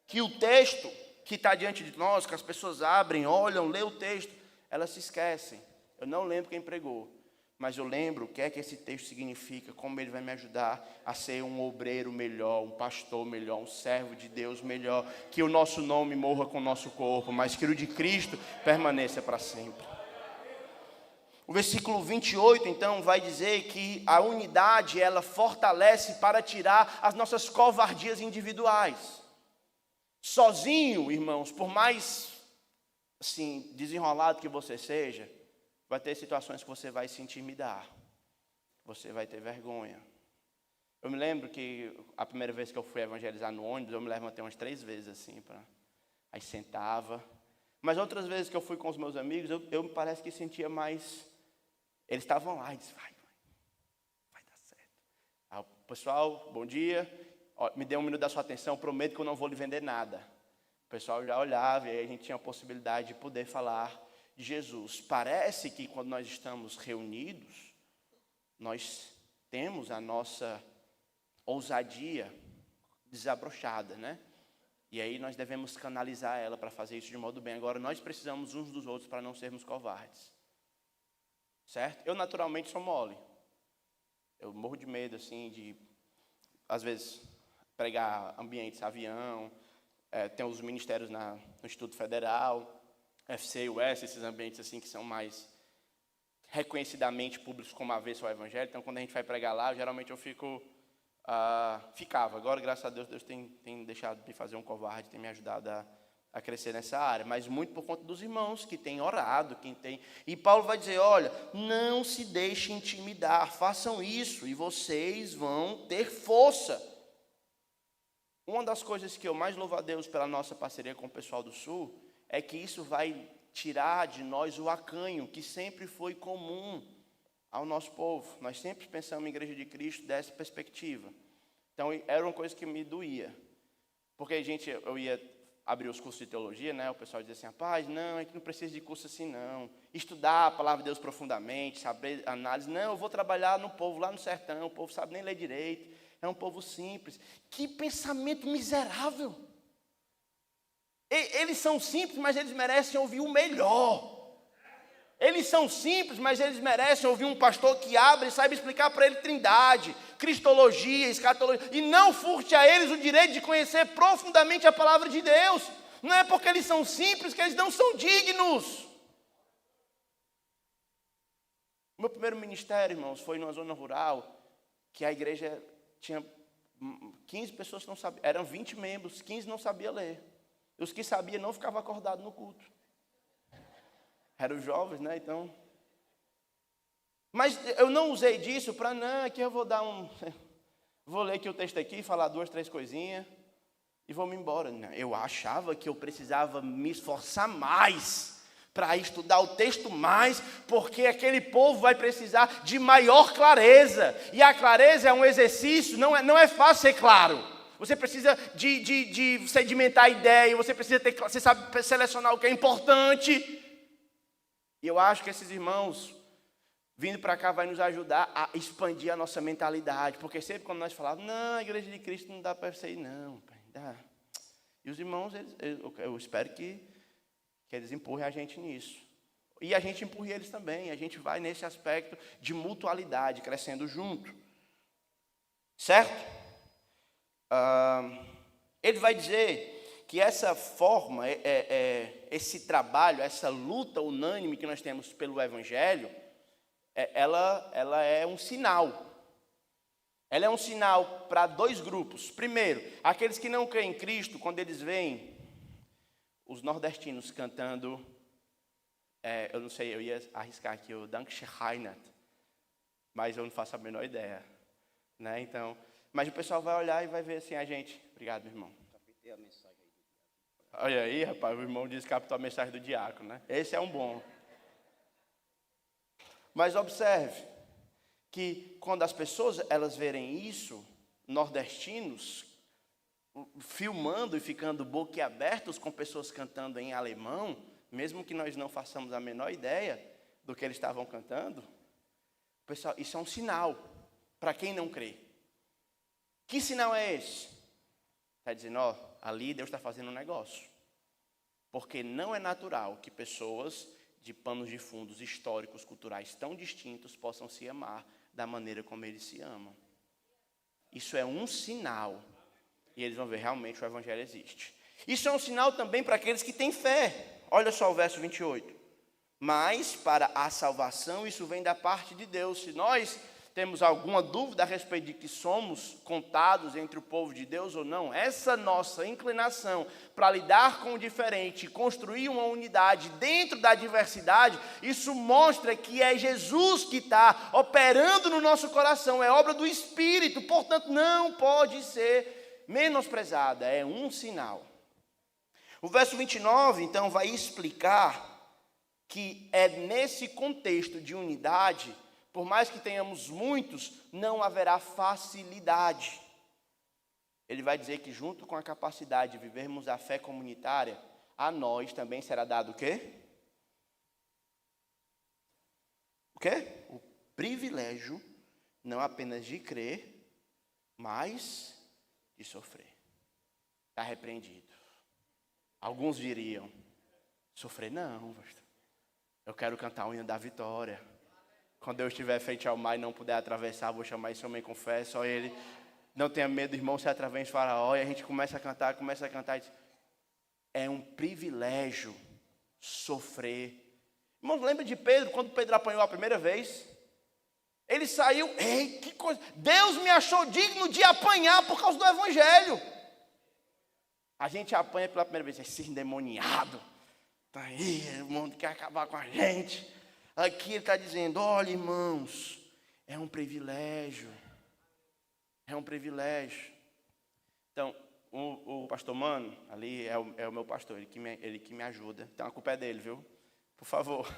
Que o texto que está diante de nós, que as pessoas abrem, olham, lê o texto, elas se esquecem. Eu não lembro quem pregou, mas eu lembro o que é que esse texto significa, como ele vai me ajudar a ser um obreiro melhor, um pastor melhor, um servo de Deus melhor, que o nosso nome morra com o nosso corpo, mas que o de Cristo permaneça para sempre. O versículo 28, então, vai dizer que a unidade, ela fortalece para tirar as nossas covardias individuais. Sozinho, irmãos, por mais assim, desenrolado que você seja, vai ter situações que você vai se intimidar, você vai ter vergonha. Eu me lembro que a primeira vez que eu fui evangelizar no ônibus, eu me levantei umas 3 vezes assim, aí sentava. Mas outras vezes que eu fui com os meus amigos, eu parece que sentia mais. Eles estavam lá e disse: vai dar certo. Aí, pessoal, bom dia, me dê 1 minuto da sua atenção, prometo que eu não vou lhe vender nada. O pessoal já olhava e aí a gente tinha a possibilidade de poder falar de Jesus. Parece que quando nós estamos reunidos, nós temos a nossa ousadia desabrochada, né? E aí nós devemos canalizar ela para fazer isso de modo bem. Agora, nós precisamos uns dos outros para não sermos covardes. Certo? Eu naturalmente sou mole. Eu morro de medo, assim, de, às vezes, pregar ambientes, avião, tem os ministérios no Instituto Federal, FC, US, esses ambientes assim que são mais reconhecidamente públicos como avesso ao Evangelho. Então, quando a gente vai pregar lá, geralmente eu ficava. Agora, graças a Deus, Deus tem deixado de fazer um covarde, tem me ajudado a crescer nessa área, mas muito por conta dos irmãos que têm orado, E Paulo vai dizer: olha, não se deixem intimidar, façam isso e vocês vão ter força. Uma das coisas que eu mais louvo a Deus pela nossa parceria com o pessoal do Sul é que isso vai tirar de nós o acanho que sempre foi comum ao nosso povo. Nós sempre pensamos em Igreja de Cristo dessa perspectiva. Então, era uma coisa que me doía. Porque eu ia abrir os cursos de teologia, né? O pessoal dizia assim: rapaz, não, a gente não precisa de curso assim, não. Estudar a palavra de Deus profundamente, saber análise. Não, eu vou trabalhar no povo lá no sertão, o povo sabe nem ler direito, é um povo simples. Que pensamento miserável! Eles são simples, mas eles merecem ouvir o melhor. Eles são simples, mas eles merecem ouvir um pastor que abre e saiba explicar para ele trindade, cristologia, escatologia, e não furte a eles o direito de conhecer profundamente a palavra de Deus. Não é porque eles são simples que eles não são dignos. O meu primeiro ministério, irmãos, foi numa zona rural, que a igreja tinha 15 pessoas que não sabiam, eram 20 membros, 15 não sabiam ler. E os que sabiam não ficavam acordados no culto. Eram jovens, né? Então. Mas eu não usei disso para, não, aqui eu vou vou ler aqui o texto aqui, falar 2, 3 coisinhas e vou me embora. Não, eu achava que eu precisava me esforçar mais para estudar o texto mais, porque aquele povo vai precisar de maior clareza. E a clareza é um exercício, não é fácil ser claro. Você precisa de sedimentar a ideia, você sabe selecionar o que é importante. E eu acho que esses irmãos vindo para cá vai nos ajudar a expandir a nossa mentalidade. Porque sempre quando nós falamos, não, a igreja de Cristo não dá para ser, não, pai, dá. E os irmãos, eu espero que eles empurrem a gente nisso. E a gente empurre eles também. A gente vai nesse aspecto de mutualidade, crescendo junto. Certo? Ele vai dizer que essa forma, esse trabalho, essa luta unânime que nós temos pelo Evangelho, ela é um sinal. Ela é um sinal para dois grupos. Primeiro, aqueles que não creem em Cristo, quando eles veem os nordestinos cantando, eu não sei, eu ia arriscar aqui o Danksheinat, mas eu não faço a menor ideia. Né? Então, mas o pessoal vai olhar e vai ver assim a gente. Obrigado, meu irmão. Captei a mensagem aí. Olha aí, rapaz, o irmão disse que captou a mensagem do diácono, né? Esse é um bom. Mas observe que quando as pessoas elas verem isso, nordestinos filmando e ficando boquiabertos com pessoas cantando em alemão, mesmo que nós não façamos a menor ideia do que eles estavam cantando, pessoal, isso é um sinal para quem não crê. Que sinal é esse? Está dizendo, ó, ali Deus está fazendo um negócio. Porque não é natural que pessoas de panos de fundos históricos, culturais tão distintos possam se amar da maneira como eles se amam. Isso é um sinal. E eles vão ver, realmente o Evangelho existe. Isso é um sinal também para aqueles que têm fé. Olha só o verso 28. Mas para a salvação, isso vem da parte de Deus. Se nós temos alguma dúvida a respeito de que somos contados entre o povo de Deus ou não, essa nossa inclinação para lidar com o diferente, construir uma unidade dentro da diversidade, isso mostra que é Jesus que está operando no nosso coração, é obra do Espírito, portanto não pode ser menosprezada, é um sinal. O verso 29, então, vai explicar que é nesse contexto de unidade, por mais que tenhamos muitos, não haverá facilidade. Ele vai dizer que junto com a capacidade de vivermos a fé comunitária, a nós também será dado o quê? O quê? O privilégio, não apenas de crer, mas de sofrer. Está repreendido. Alguns diriam, sofrer não, pastor. Eu quero cantar o hino da vitória. Quando eu estiver frente ao mar e não puder atravessar, vou chamar esse homem com fé, só ele. Não tenha medo, irmão, se atravessa Faraó. E a gente começa a cantar e diz, é um privilégio sofrer. Irmãos, lembra de Pedro, quando Pedro apanhou a primeira vez? Ele saiu, ei, que coisa, Deus me achou digno de apanhar por causa do Evangelho. A gente apanha pela primeira vez, esse endemoniado, tá aí, o mundo quer acabar com a gente. Aqui ele está dizendo, olha irmãos, é um privilégio. É um privilégio. Então, o pastor Mano, ali é o meu pastor, ele que me ajuda. Então a culpa é dele, viu? Por favor.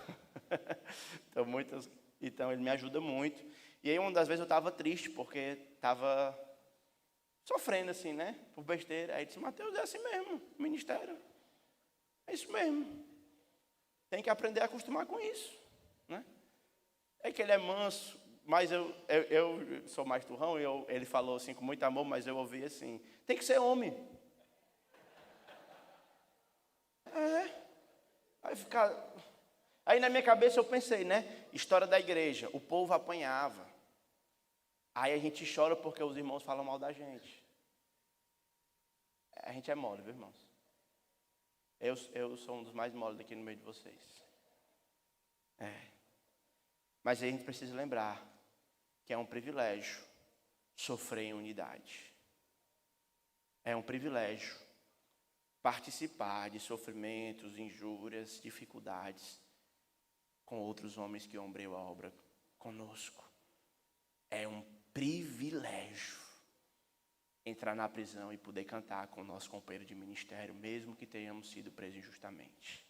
Então ele me ajuda muito. E aí uma das vezes eu estava triste, porque estava sofrendo assim, né? Por besteira. Aí ele disse, Mateus, é assim mesmo, ministério. É isso mesmo. Tem que aprender a acostumar com isso. Né? É que ele é manso, mas eu sou mais turrão, ele falou assim com muito amor, mas eu ouvi assim, tem que ser homem. Aí na minha cabeça eu pensei, né? História da igreja, o povo apanhava. Aí a gente chora porque os irmãos falam mal da gente. A gente é mole, viu, irmãos? Eu sou um dos mais moles aqui no meio de vocês. Mas a gente precisa lembrar que é um privilégio sofrer em unidade. É um privilégio participar de sofrimentos, injúrias, dificuldades com outros homens que ombreiam a obra conosco. É um privilégio entrar na prisão e poder cantar com o nosso companheiro de ministério, mesmo que tenhamos sido presos injustamente.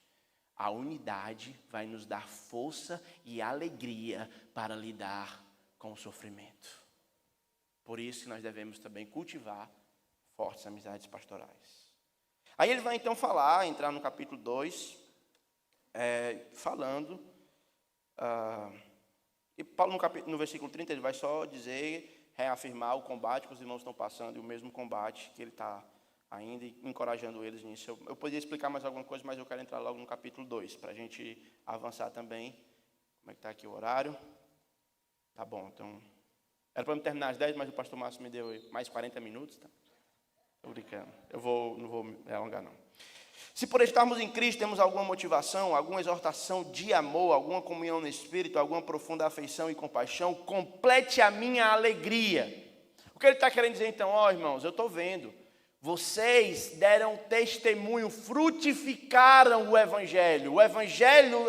A unidade vai nos dar força e alegria para lidar com o sofrimento. Por isso que nós devemos também cultivar fortes amizades pastorais. Aí ele vai então entrar no capítulo 2, falando E Paulo, no versículo 30, ele vai só dizer, reafirmar o combate que os irmãos estão passando, e o mesmo combate que ele está ainda encorajando eles nisso. Eu poderia explicar mais alguma coisa, mas eu quero entrar logo no capítulo 2, para a gente avançar também. Como é que está aqui o horário? Tá bom, então... Era para me terminar às 10, mas o pastor Márcio me deu mais 40 minutos. Tá? Estou brincando. Não vou me alongar, não. Se por estarmos em Cristo temos alguma motivação, alguma exortação de amor, alguma comunhão no Espírito, alguma profunda afeição e compaixão, complete a minha alegria. O que ele está querendo dizer então? Irmãos, eu estou vendo. Vocês deram testemunho, frutificaram o Evangelho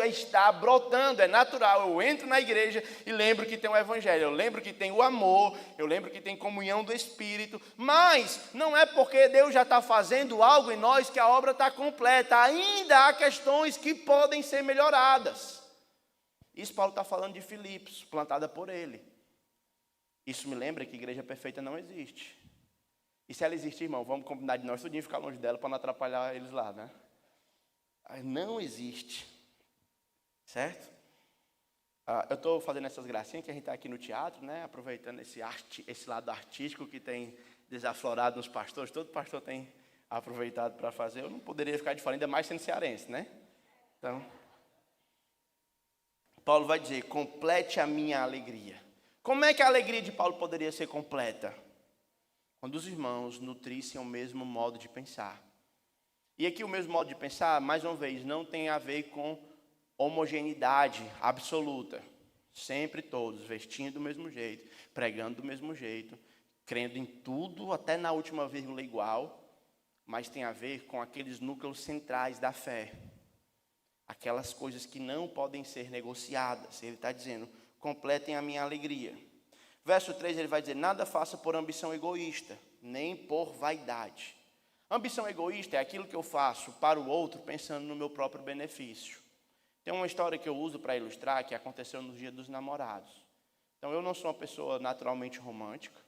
está brotando, é natural. Eu entro na igreja e lembro que tem o Evangelho, eu lembro que tem o amor, eu lembro que tem comunhão do Espírito, mas não é porque Deus já está fazendo algo em nós que a obra está completa, ainda há questões que podem ser melhoradas. Isso Paulo está falando de Filipos, plantada por ele. Isso me lembra que igreja perfeita não existe. E se ela existir, irmão, vamos combinar de nós tudinho ficar longe dela para não atrapalhar eles lá, né? Não existe. Certo? Eu estou fazendo essas gracinhas que a gente está aqui no teatro, né? Aproveitando esse lado artístico que tem desaflorado nos pastores. Todo pastor tem aproveitado para fazer. Eu não poderia ficar de fora, ainda mais sendo cearense, né? Então, Paulo vai dizer, complete a minha alegria. Como é que a alegria de Paulo poderia ser completa? Quando os irmãos nutrissem o mesmo modo de pensar. E aqui o mesmo modo de pensar, mais uma vez, não tem a ver com homogeneidade absoluta. Sempre todos, vestindo do mesmo jeito, pregando do mesmo jeito, crendo em tudo, até na última vírgula igual, mas tem a ver com aqueles núcleos centrais da fé. Aquelas coisas que não podem ser negociadas. Ele está dizendo, completem a minha alegria. Verso 3, ele vai dizer, nada faça por ambição egoísta, nem por vaidade. Ambição egoísta é aquilo que eu faço para o outro, pensando no meu próprio benefício. Tem uma história que eu uso para ilustrar, que aconteceu no Dia dos Namorados. Então, eu não sou uma pessoa naturalmente romântica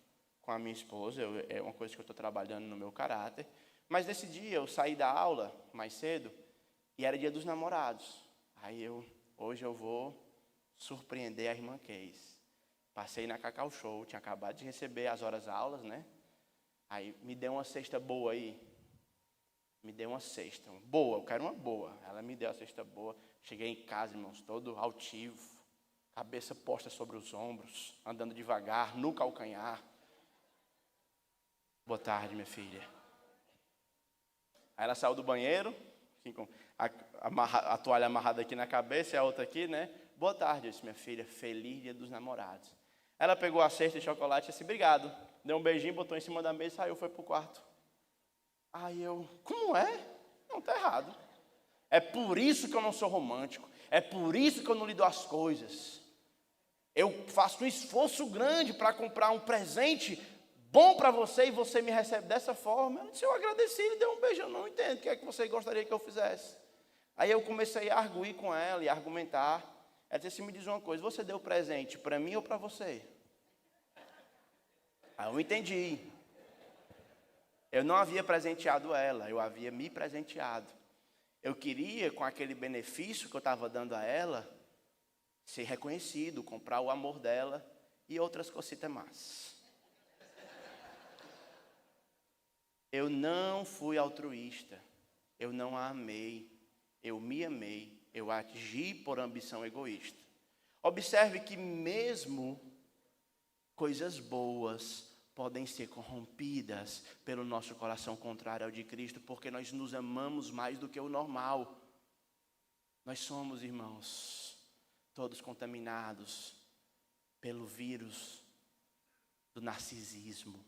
com a minha esposa, é uma coisa que eu estou trabalhando no meu caráter. Mas nesse dia, eu saí da aula mais cedo, e era Dia dos Namorados. Hoje eu vou surpreender a irmã Keis. Passei na Cacau Show, tinha acabado de receber as horas-aulas, né? Aí, me deu uma cesta boa aí. Me deu uma cesta boa, eu quero uma boa. Ela me deu a cesta boa. Cheguei em casa, irmãos, todo altivo. Cabeça posta sobre os ombros, andando devagar, no calcanhar. Boa tarde, minha filha. Aí ela saiu do banheiro, assim, com a toalha amarrada aqui na cabeça e a outra aqui, né? Boa tarde, eu disse, minha filha, feliz Dia dos Namorados. Ela pegou a cesta de chocolate e disse, obrigado. Deu um beijinho, botou em cima da mesa e saiu, foi para o quarto. Aí eu, como é? Não, está errado. É por isso que eu não sou romântico. É por isso que eu não lhe dou as coisas. Eu faço um esforço grande para comprar um presente bom para você e você me recebe dessa forma. Eu disse, eu agradeci, ele deu um beijo, eu não entendo o que é que você gostaria que eu fizesse. Aí eu comecei a arguir com ela e argumentar. Ela disse assim, me diz uma coisa, você deu presente para mim ou para você? Aí eu entendi. Eu não havia presenteado ela, eu havia me presenteado. Eu queria, com aquele benefício que eu estava dando a ela, ser reconhecido, comprar o amor dela e outras cositas más. Eu não fui altruísta, eu não a amei, eu me amei, eu agi por ambição egoísta. Observe que mesmo coisas boas podem ser corrompidas pelo nosso coração contrário ao de Cristo, porque nós nos amamos mais do que o normal. Nós somos, irmãos, todos contaminados pelo vírus do narcisismo.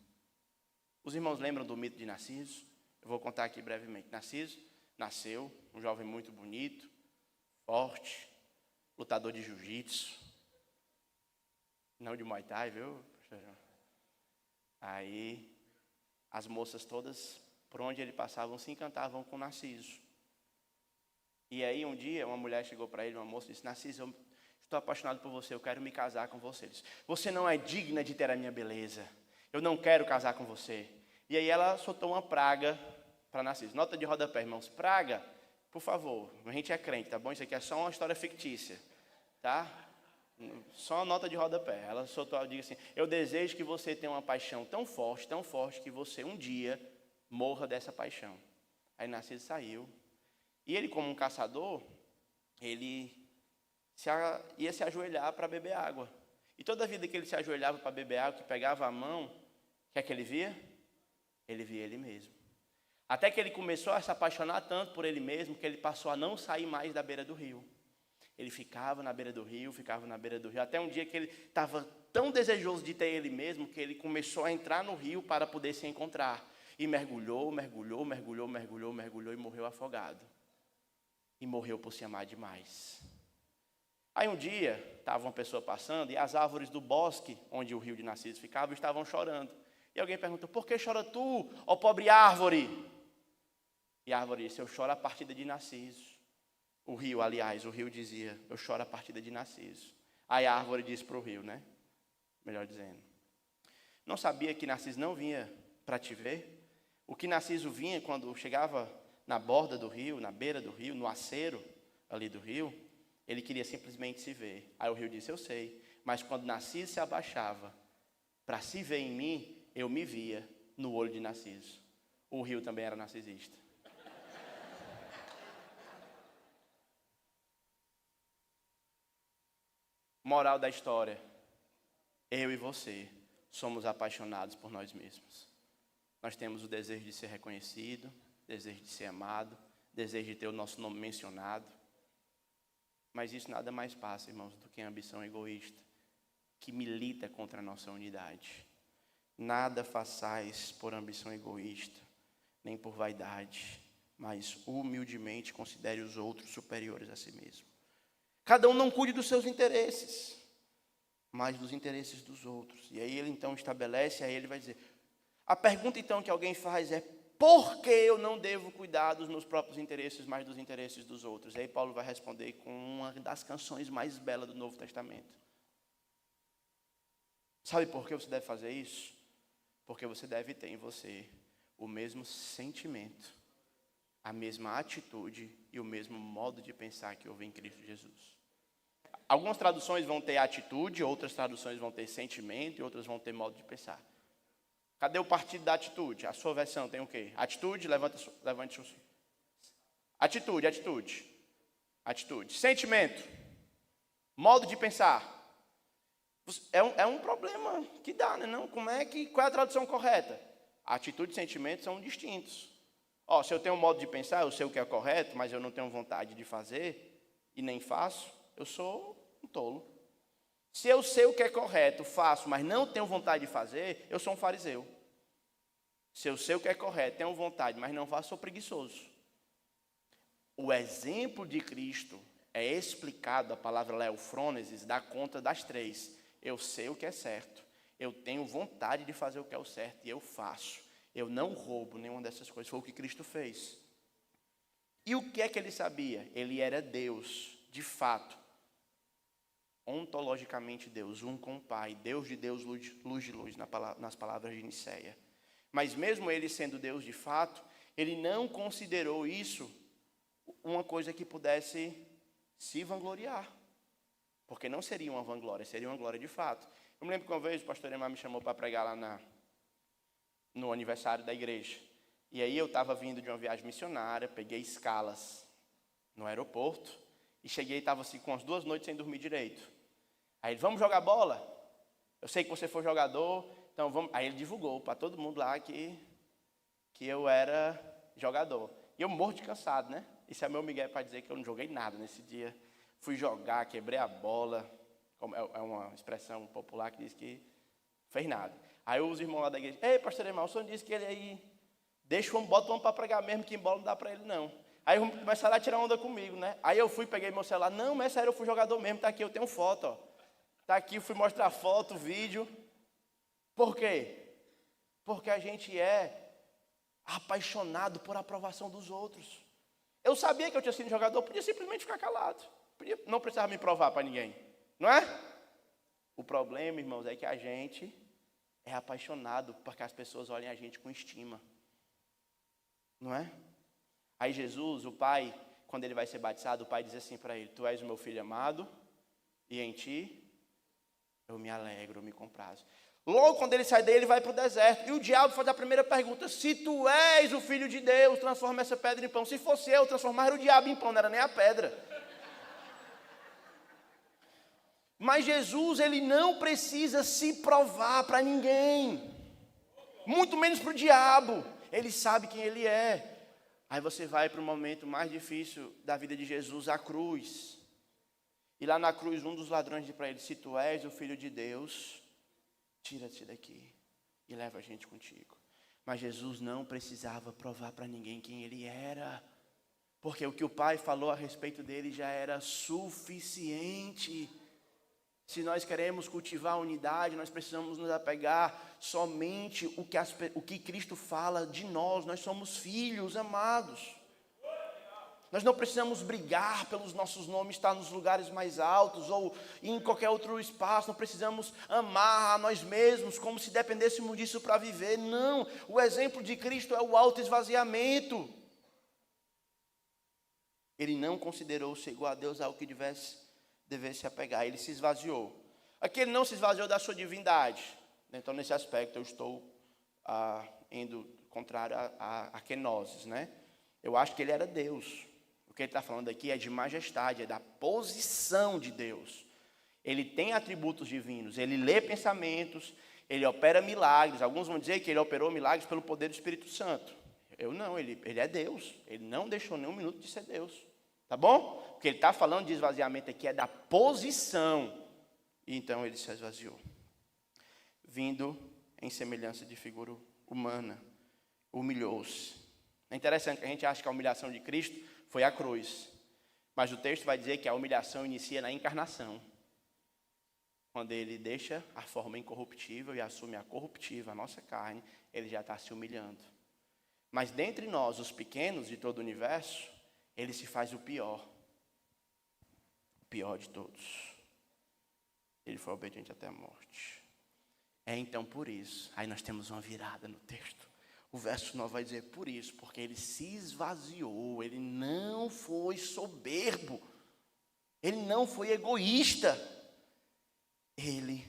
Os irmãos lembram do mito de Narciso? Eu vou contar aqui brevemente. Narciso nasceu, um jovem muito bonito, forte, lutador de jiu-jitsu, não de Muay Thai, viu? Aí, as moças todas, por onde ele passava, se encantavam com Narciso. E aí, um dia, uma mulher chegou para ele, uma moça, disse, Narciso, eu estou apaixonado por você, eu quero me casar com você. Ele disse, você não é digna de ter a minha beleza, eu não quero casar com você. E aí, ela soltou uma praga para Narciso. Nota de rodapé, irmãos, praga, por favor, a gente é crente, tá bom? Isso aqui é só uma história fictícia, tá? Só uma nota de rodapé. Ela soltou, diz assim: eu desejo que você tenha uma paixão tão forte, que você um dia morra dessa paixão. Aí Narciso saiu. E ele, como um caçador, ele ia se ajoelhar para beber água. E toda vida que ele se ajoelhava para beber água, que pegava a mão, o que é que ele via? Ele via ele mesmo. Até que ele começou a se apaixonar tanto por ele mesmo, que ele passou a não sair mais da beira do rio. Ele ficava na beira do rio, até um dia que ele estava tão desejoso de ter ele mesmo, que ele começou a entrar no rio para poder se encontrar. E mergulhou e morreu afogado. E morreu por se amar demais. Aí um dia, estava uma pessoa passando, e as árvores do bosque, onde o rio de Narciso ficava, estavam chorando. E alguém perguntou: por que chora tu, ó pobre árvore? E a árvore disse: eu choro a partida de Narciso. O rio dizia: eu choro a partida de Narciso. Aí a árvore disse para o rio, né? Melhor dizendo: não sabia que Narciso não vinha para te ver? O que Narciso vinha quando chegava na borda do rio, na beira do rio, no aceiro ali do rio, ele queria simplesmente se ver. Aí o rio disse: eu sei, mas quando Narciso se abaixava para se ver em mim, eu me via no olho de Narciso. O rio também era narcisista. Moral da história: eu e você somos apaixonados por nós mesmos. Nós temos o desejo de ser reconhecido, desejo de ser amado, desejo de ter o nosso nome mencionado. Mas isso nada mais passa, irmãos, do que a ambição egoísta, que milita contra a nossa unidade. Nada façais por ambição egoísta, nem por vaidade, mas humildemente considere os outros superiores a si mesmo. Cada um não cuide dos seus interesses, mas dos interesses dos outros. E aí ele então estabelece, aí ele vai dizer, a pergunta então que alguém faz é: por que eu não devo cuidar dos meus próprios interesses, mais dos interesses dos outros? E aí Paulo vai responder com uma das canções mais belas do Novo Testamento. Sabe por que você deve fazer isso? Porque você deve ter em você o mesmo sentimento, a mesma atitude e o mesmo modo de pensar que houve em Cristo Jesus. Algumas traduções vão ter atitude, outras traduções vão ter sentimento e outras vão ter modo de pensar. Cadê o partido da atitude? A sua versão tem o quê? Atitude, levante. Atitude. Sentimento. Modo de pensar. É um problema que dá, né? Não? Qual é a tradução correta? Atitude e sentimento são distintos. Se eu tenho um modo de pensar, eu sei o que é correto, mas eu não tenho vontade de fazer e nem faço, eu sou um tolo. Se eu sei o que é correto, faço, mas não tenho vontade de fazer, eu sou um fariseu. Se eu sei o que é correto, tenho vontade, mas não faço, sou preguiçoso. O exemplo de Cristo é explicado, a palavra leufrônesis dá conta das três. Eu sei o que é certo, eu tenho vontade de fazer o que é o certo e eu faço. Eu não roubo nenhuma dessas coisas, foi o que Cristo fez. E o que é que ele sabia? Ele era Deus, de fato. Ontologicamente Deus, um com o Pai, Deus de Deus, luz de luz, nas palavras de Nicéia. Mas mesmo ele sendo Deus de fato, ele não considerou isso uma coisa que pudesse se vangloriar. Porque não seria uma vanglória, seria uma glória de fato. Eu me lembro que uma vez o pastor Emar me chamou para pregar lá no aniversário da igreja. E aí eu estava vindo de uma viagem missionária, peguei escalas no aeroporto, e cheguei e estava assim com as 2 noites sem dormir direito. Aí ele: vamos jogar bola? Eu sei que você foi jogador, então vamos. Aí ele divulgou para todo mundo lá que eu era jogador. E eu morro de cansado, né? Isso é meu migué para dizer que eu não joguei nada nesse dia. Fui jogar, quebrei a bola. É uma expressão popular que diz que fez nada. Aí os irmãos lá da igreja: ei, pastor Emar, o senhor disse que ele aí bota o homem para pregar mesmo, que em bola não dá para ele não. Aí começaram a tirar onda comigo, né? Aí eu fui, peguei meu celular: não, mas é sério, eu fui jogador mesmo, tá aqui, eu tenho foto, ó. Tá aqui, eu fui mostrar foto, vídeo. Por quê? Porque a gente é apaixonado por aprovação dos outros. Eu sabia que eu tinha sido jogador, podia simplesmente ficar calado. Não precisava me provar para ninguém, não é? O problema, irmãos, é que a gente é apaixonado para que as pessoas olhem a gente com estima, não é? Aí Jesus, o Pai, quando ele vai ser batizado, o Pai diz assim para ele: tu és o meu filho amado, e em ti eu me alegro, eu me comprazo. Logo quando ele sai daí, ele vai para o deserto. E o diabo faz a primeira pergunta: se tu és o Filho de Deus, transforma essa pedra em pão. Se fosse eu, transformar o diabo em pão, não era nem a pedra. Mas Jesus, ele não precisa se provar para ninguém. Muito menos para o diabo. Ele sabe quem ele é. Aí você vai para o momento mais difícil da vida de Jesus, a cruz. E lá na cruz, um dos ladrões diz para ele: se tu és o Filho de Deus, tira-te daqui e leva a gente contigo. Mas Jesus não precisava provar para ninguém quem ele era, porque o que o Pai falou a respeito dele já era suficiente. Se nós queremos cultivar a unidade, nós precisamos nos apegar somente o que Cristo fala de nós. Nós somos filhos amados. Nós não precisamos brigar pelos nossos nomes estar nos lugares mais altos ou em qualquer outro espaço. Não precisamos amar a nós mesmos como se dependêssemos disso para viver. Não, o exemplo de Cristo é o autoesvaziamento. Ele não considerou ser igual a Deus algo que devesse apegar. Ele se esvaziou. Aqui ele não se esvaziou da sua divindade. Então, nesse aspecto, eu estou indo contrário a kenosis, né? Eu acho que ele era Deus. O que ele está falando aqui é de majestade, é da posição de Deus. Ele tem atributos divinos, ele lê pensamentos, ele opera milagres. Alguns vão dizer que ele operou milagres pelo poder do Espírito Santo. Eu não, ele é Deus. Ele não deixou nem um minuto de ser Deus. Tá bom? O que ele está falando de esvaziamento aqui é da posição. E então ele se esvaziou. Vindo em semelhança de figura humana, humilhou-se. É interessante que a gente acha que a humilhação de Cristo foi a cruz. Mas o texto vai dizer que a humilhação inicia na encarnação. Quando ele deixa a forma incorruptível e assume a corruptível, a nossa carne, ele já está se humilhando. Mas dentre nós, os pequenos de todo o universo, ele se faz o pior de todos. Ele foi obediente até a morte. É então por isso, aí nós temos uma virada no texto. O verso 9 vai dizer por isso, porque ele se esvaziou, ele não foi soberbo, ele não foi egoísta, ele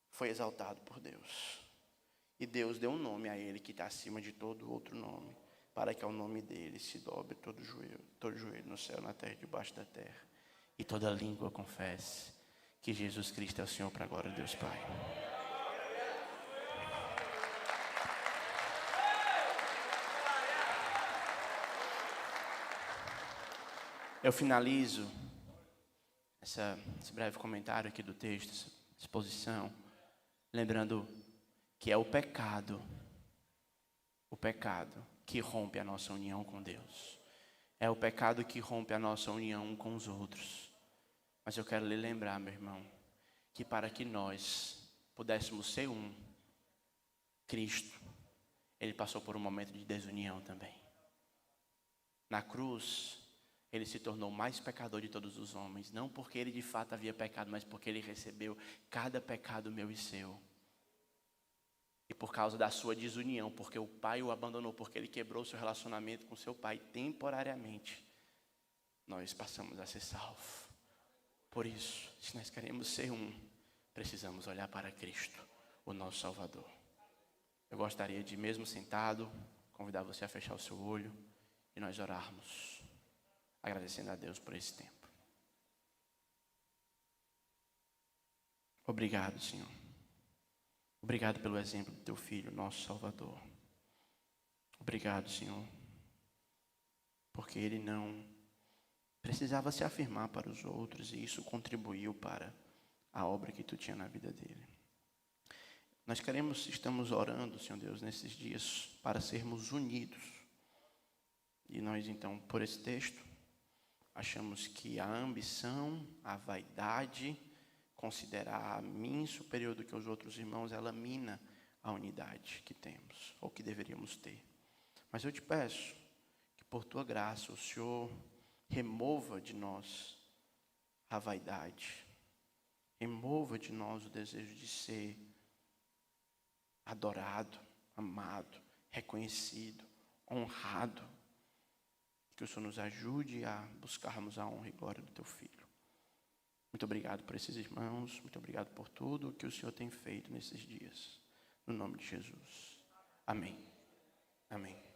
foi exaltado por Deus. E Deus deu um nome a ele que está acima de todo outro nome, para que ao nome dele se dobre todo joelho no céu, na terra e debaixo da terra. E toda língua confesse que Jesus Cristo é o Senhor, para a glória de Deus Pai. Eu finalizo esse breve comentário aqui do texto, essa exposição, lembrando que é o pecado que rompe a nossa união com Deus. É o pecado que rompe a nossa união com os outros. Mas eu quero lhe lembrar, meu irmão, que para que nós pudéssemos ser um, Cristo, ele passou por um momento de desunião também. Na cruz, ele se tornou mais pecador de todos os homens, não porque ele de fato havia pecado, mas porque ele recebeu cada pecado meu e seu. E por causa da sua desunião, porque o pai o abandonou, porque ele quebrou seu relacionamento com seu pai temporariamente, nós passamos a ser salvos. Por isso, se nós queremos ser um, precisamos olhar para Cristo, o nosso Salvador. Eu gostaria de, mesmo sentado, convidar você a fechar o seu olho e nós orarmos, agradecendo a Deus por esse tempo. Obrigado, Senhor. Obrigado pelo exemplo do teu Filho, nosso Salvador. Obrigado, Senhor, porque ele não precisava se afirmar para os outros e isso contribuiu para a obra que tu tinha na vida dele. Nós estamos orando, Senhor Deus, nesses dias para sermos unidos. E nós então, por esse texto, achamos que a ambição, a vaidade, considerar a mim superior do que os outros irmãos, ela mina a unidade que temos, ou que deveríamos ter. Mas eu te peço que por tua graça o Senhor remova de nós a vaidade, remova de nós o desejo de ser adorado, amado, reconhecido, honrado. Que o Senhor nos ajude a buscarmos a honra e glória do teu Filho. Muito obrigado por esses irmãos, muito obrigado por tudo que o Senhor tem feito nesses dias. No nome de Jesus. Amém. Amém.